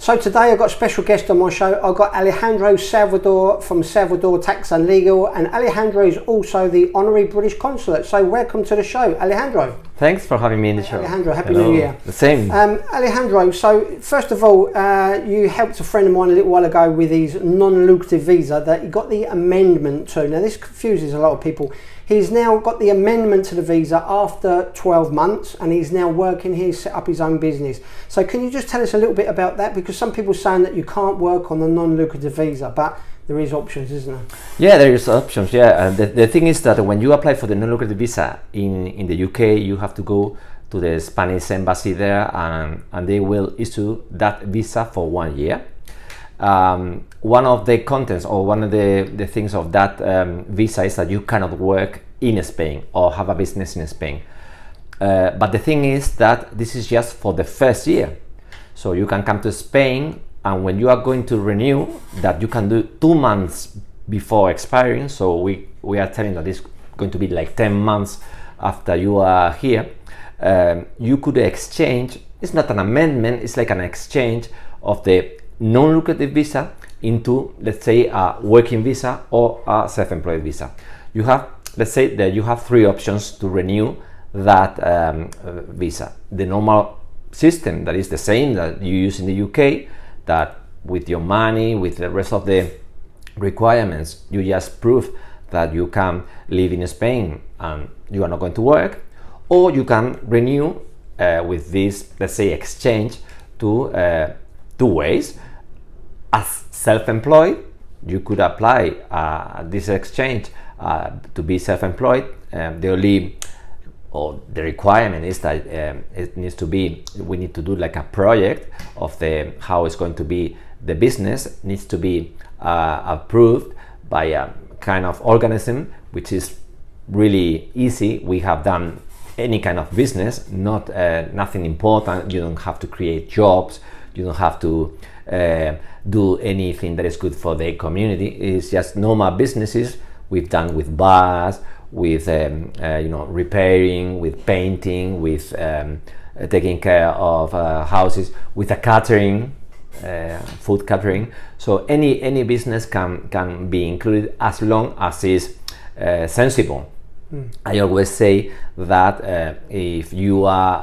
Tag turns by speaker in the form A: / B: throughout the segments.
A: So today I've got a special guest on my show. I've got Alejandro Salvador from Salvador Tax and Legal, and Alejandro is also the Honorary British Consulate. So welcome to the show, Alejandro.
B: Thanks for having me in the show.
A: Alejandro, Happy New Year.
B: The same.
A: Alejandro, so first of all, you helped a friend of mine a little while ago with his non-lucrative visa that he got the amendment to. Now this confuses a lot of people. He's now got the amendment to the visa after 12 months and he's now working here, set up his own business. So can you just tell us a little bit about that? Because some people are saying that you can't work on the non-lucrative visa, but there is options, isn't there?
B: Yeah, there is options, yeah. The thing is that when you apply for the non-lucrative visa in the UK, you have to go to the Spanish embassy there and they will issue that visa for 1 year. One of the contents or one of the things of that visa is that you cannot work in Spain or have a business in Spain. But the thing is that this is just for the first year. So you can come to Spain, and when you are going to renew, that you can do 2 months before expiring. So we are telling that it's going to be like 10 months after you are here. You could exchange, it's not an amendment, it's like an exchange of the non-lucrative visa into, let's say, a working visa or a self-employed visa. You have, let's say that you have 3 options to renew that visa. The normal system that is the same that you use in the UK, that with your money, with the rest of the requirements, you just prove that you can live in Spain and you are not going to work, or you can renew with this, let's say, exchange to 2 ways. As self-employed, you could apply this exchange to be self-employed. The requirement is that it needs to be, we need to do like a project of how it's going to be, the business needs to be approved by a kind of organism, which is really easy. We have done any kind of business, not nothing important. You don't have to create jobs, you don't have to do anything that is good for the community. It's just normal businesses we've done with bars, with repairing, with painting, with taking care of houses, with a catering, food catering. So any business can be included as long as it's sensible. I always say that if you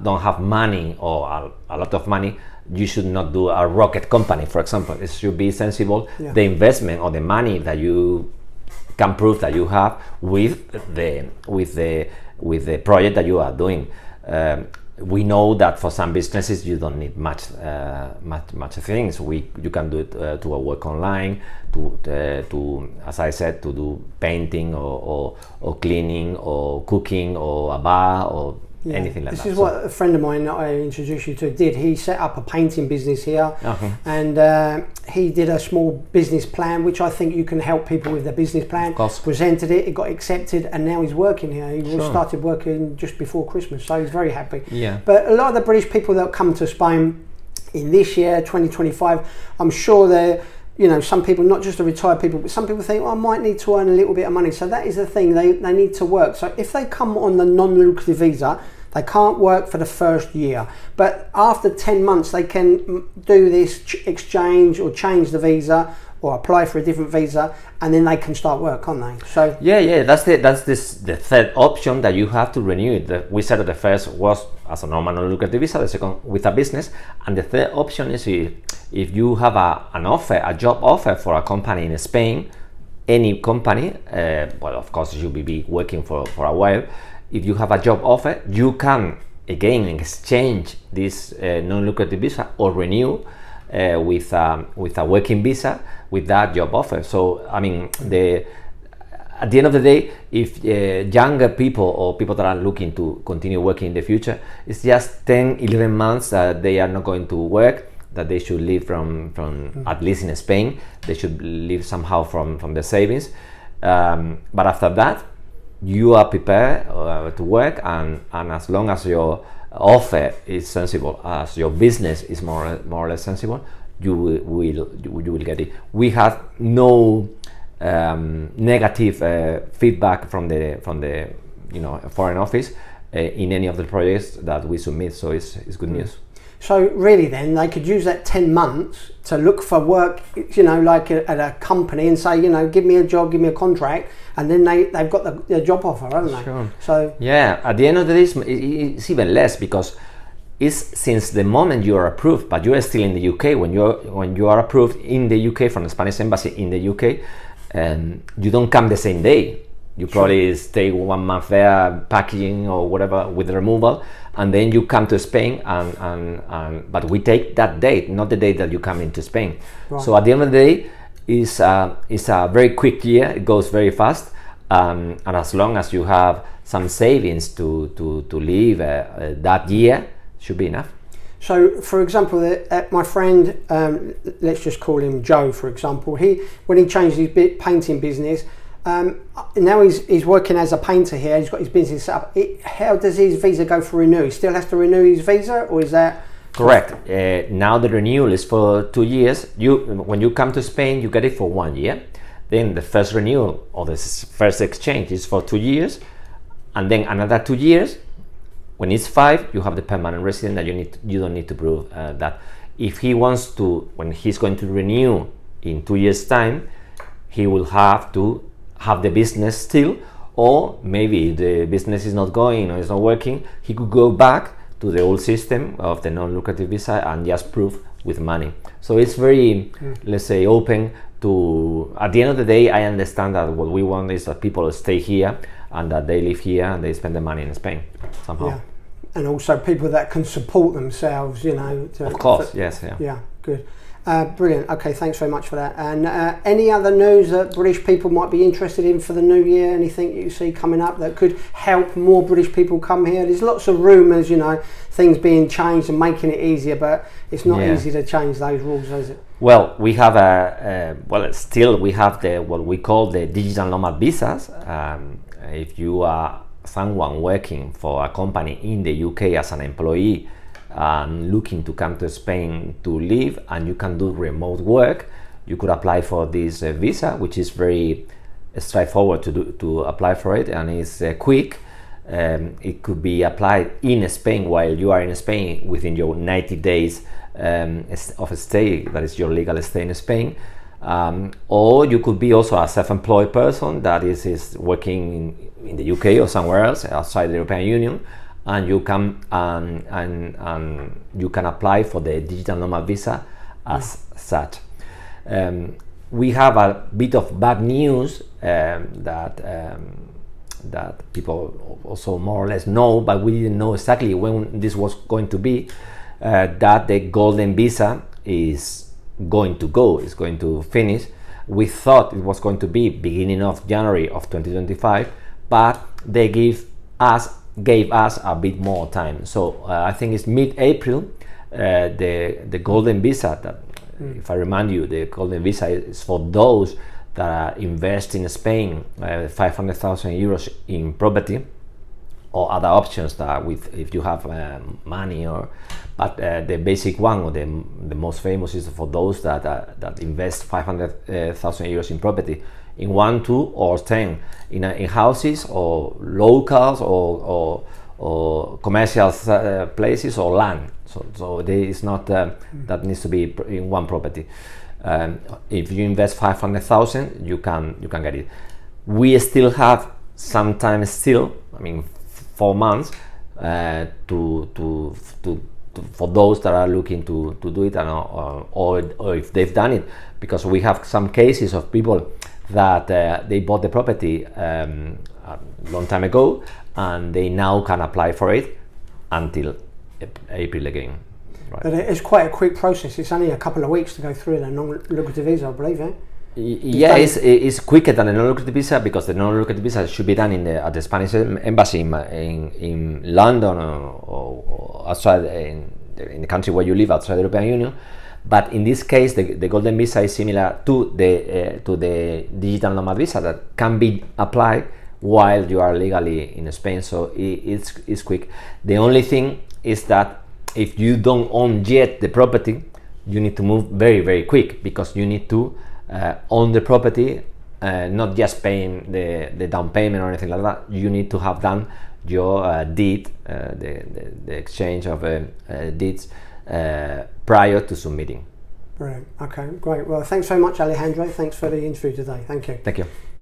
B: don't have money or a lot of money, you should not do a rocket company, for example. It should be sensible. Yeah. The investment or the money that you can prove that you have with the project that you are doing. We know that for some businesses you don't need much things. You can do it to work online, to as I said, to do painting or cleaning or cooking or a bar or anything like that.
A: This is what a friend of mine that I introduced you to did. He set up a painting business here, and he did a small business plan, which I think you can help people with their business plan. Presented it, it got accepted, and now he's working here. He started working just before Christmas, so he's very happy.
B: Yeah.
A: But a lot of the British people that come to Spain in this year, 2025, I'm sure they're, some people, not just the retired people, but some people think, I might need to earn a little bit of money. So that is the thing, they need to work. So if they come on the non-lucrative visa, they can't work for the first year. But after 10 months, they can do this exchange or change the visa or apply for a different visa, and then they can start work, can't they? So
B: that's the third option that you have to renew it. We said that the first was as a normal non-lucrative visa, the second with a business, and the third option is if you have a job offer for a company in Spain, any company, well, of course you'll be working for a while. If you have a job offer, you can again exchange this non-lucrative visa or renew with a working visa with that job offer. So I mean, at the end of the day, if younger people or people that are looking to continue working in the future, it's just 10-11 months that they are not going to work, that they should live from at least in Spain, they should live somehow from the savings. But after that, you are prepared to work, and as long as your offer is sensible, as your business is more or less sensible, you will get it. We have no negative feedback from the Foreign Office in any of the projects that we submit, so it's good news.
A: So really then they could use that 10 months to look for work, you know, like at a company and say, you know, give me a job, give me a contract, and then they've got the job offer, haven't they?
B: Sure.
A: So
B: yeah, at the end of the day, it's even less, because it's since the moment you are approved, but you are still in the UK. When you are approved in the UK from the Spanish embassy in the UK, you don't come the same day. You probably stay 1 month there, packaging or whatever with the removal, and then you come to Spain. But we take that date, not the date that you come into Spain.
A: Right.
B: So at the end of the day, it's a very quick year. It goes very fast, and as long as you have some savings to live that year, should be enough.
A: So, for example, my friend, let's just call him Joe, for example. When he changed his painting business, now he's working as a painter here. He's got his business set up. How does his visa go for renew? He still has to renew his visa, or is that
B: correct? Now the renewal is for 2 years. When you come to Spain, you get it for 1 year. Then the first renewal or the first exchange is for 2 years, and then another 2 years. When it's 5, you have the permanent resident that you don't need to prove that. If he wants to, when he's going to renew in 2 years' time, he will have to have the business still, or maybe the business is not going or it's not working, he could go back to the old system of the non-lucrative visa and just prove with money. So it's very, let's say, open to, at the end of the day, I understand that what we want is that people stay here and that they live here and they spend the money in Spain somehow.
A: Yeah. And also people that can support themselves, you know.
B: Of course, yes. Yeah.
A: Yeah, good. Brilliant. Okay, thanks very much for that. And any other news that British people might be interested in for the new year? Anything you see coming up that could help more British people come here? There's lots of rumours, you know, things being changed and making it easier, but it's not easy to change those rules, is it?
B: Well, we have we have what we call the digital nomad visas. If you are someone working for a company in the UK as an employee, looking to come to Spain to live, and you can do remote work, you could apply for this visa, which is very straightforward to apply for it, and it's quick. It could be applied in Spain while you are in Spain within your 90 days of stay, that is your legal stay in Spain. Or you could be also a self-employed person that is working in the UK or somewhere else outside the European Union, and you come and you can apply for the digital nomad visa as such. We have a bit of bad news that people also more or less know, but we didn't know exactly when this was going to be, that the golden visa is going to finish. We thought it was going to be beginning of January of 2025, but they gave us a bit more time. So I think it's mid-April. The golden visa, that if I remind you, the golden visa is for those that invest in Spain 500,000 euros in property or other options that if you have money, but the basic one, or the most famous, is for those that invest 500,000 euros in property, in 1, 2 or 10 in houses or locals or commercial places or land. So there is not that needs to be in one property. If you invest 500,000, you can get it. We still have some time still. I mean, 4 months for those that are looking to do it, and or if they've done it, because we have some cases of people that they bought the property a long time ago, and they now can apply for it until April again. Right.
A: But it's quite a quick process. It's only a couple of weeks to go through the non-lucrative visa, I believe, eh?
B: Yeah, it's quicker than the non-lucrative visa, because the non-lucrative visa should be done at the Spanish embassy in London or outside in the country where you live outside the European Union. But in this case, the golden visa is similar to the digital nomad visa that can be applied while you are legally in Spain. So it's quick. The only thing is that if you don't own yet the property, you need to move very, very quick, because you need to own the property, not just paying the down payment or anything like that. You need to have done your deed, the exchange of deeds, prior to submitting.
A: Brilliant. Okay, great. Well, thanks so much, Alejandro. Thanks for the interview today. Thank you.
B: Thank you.